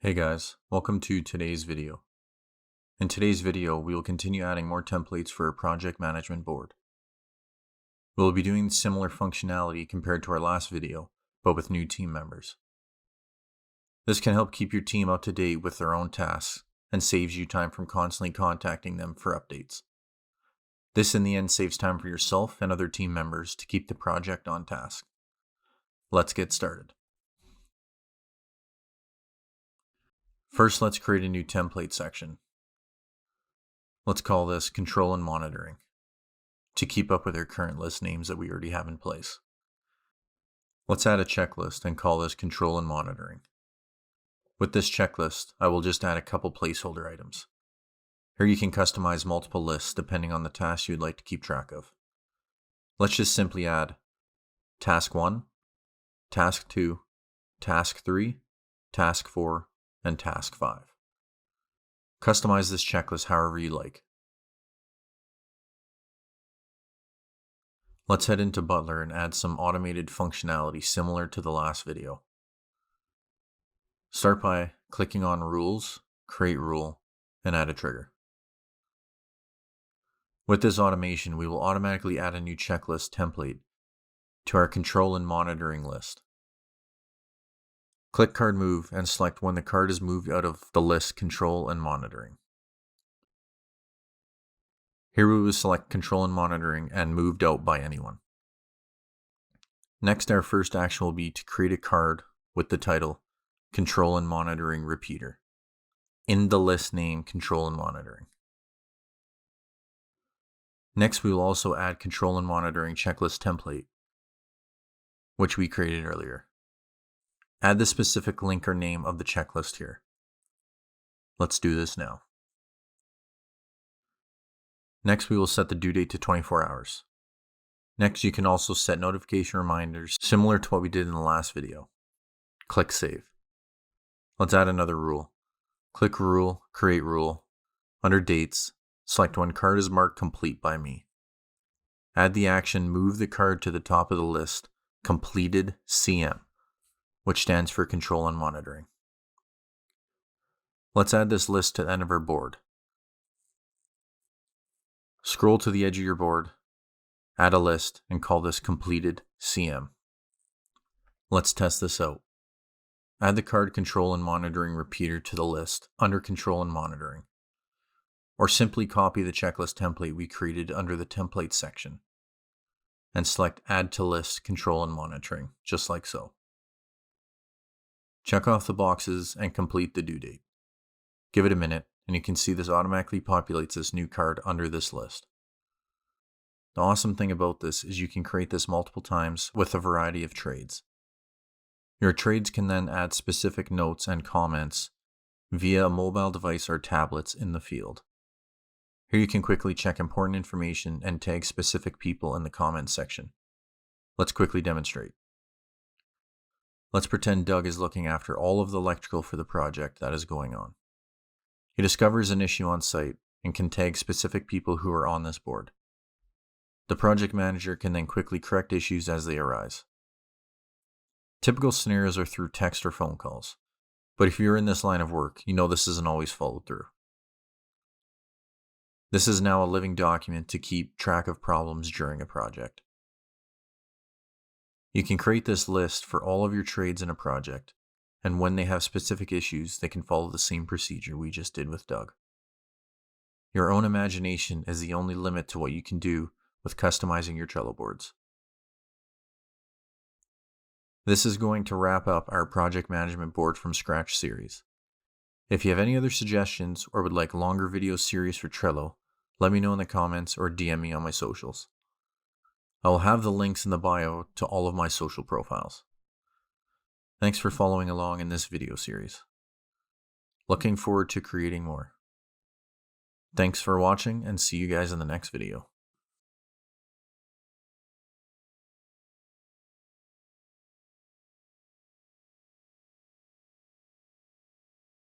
Hey guys, welcome to today's video. In today's video, we will continue adding more templates for our project management board. We'll be doing similar functionality compared to our last video, but with new team members. This can help keep your team up to date with their own tasks and saves you time from constantly contacting them for updates. This in the end saves time for yourself and other team members to keep the project on task. Let's get started. First, let's create a new template section. Let's call this Control and Monitoring to keep up with our current list names that we already have in place. Let's add a checklist and call this Control and Monitoring. With this checklist, I will just add a couple placeholder items. Here you can customize multiple lists depending on the tasks you'd like to keep track of. Let's just simply add Task 1, Task 2, Task 3, Task 4, and Task 5. Customize this checklist however you like. Let's head into Butler and add some automated functionality similar to the last video. Start by clicking on Rules, Create Rule, and add a trigger. With this automation, we will automatically add a new checklist template to our Control and Monitoring list. Click Card Move and select when the card is moved out of the list Control and Monitoring. Here we will select Control and Monitoring and moved out by anyone. Next, our first action will be to create a card with the title Control and Monitoring Repeater in the list name Control and Monitoring. Next, we will also add Control and Monitoring checklist template, which we created earlier. Add the specific link or name of the checklist here. Let's do this now. Next, we will set the due date to 24 hours. Next, you can also set notification reminders similar to what we did in the last video. Click Save. Let's add another rule. Click Rule, Create Rule. Under Dates, select when card is marked complete by me. Add the action Move the card to the top of the list, Completed CM, which stands for Control and Monitoring. Let's add this list to the end of our board. Scroll to the edge of your board, add a list, and call this Completed CM. Let's test this out. Add the card Control and Monitoring Repeater to the list under Control and Monitoring, or simply copy the checklist template we created under the Templates section, and select Add to List Control and Monitoring, just like so. Check off the boxes and complete the due date. Give it a minute, and you can see this automatically populates this new card under this list. The awesome thing about this is you can create this multiple times with a variety of trades. Your trades can then add specific notes and comments via a mobile device or tablets in the field. Here you can quickly check important information and tag specific people in the comments section. Let's quickly demonstrate. Let's pretend Doug is looking after all of the electrical for the project that is going on. He discovers an issue on site and can tag specific people who are on this board. The project manager can then quickly correct issues as they arise. Typical scenarios are through text or phone calls, but if you're in this line of work, you know this isn't always followed through. This is now a living document to keep track of problems during a project. You can create this list for all of your trades in a project, and when they have specific issues, they can follow the same procedure we just did with Doug. Your own imagination is the only limit to what you can do with customizing your Trello boards. This is going to wrap up our Project Management Board from Scratch series. If you have any other suggestions or would like longer video series for Trello, let me know in the comments or DM me on my socials. I will have the links in the bio to all of my social profiles. Thanks for following along in this video series. Looking forward to creating more. Thanks for watching and see you guys in the next video.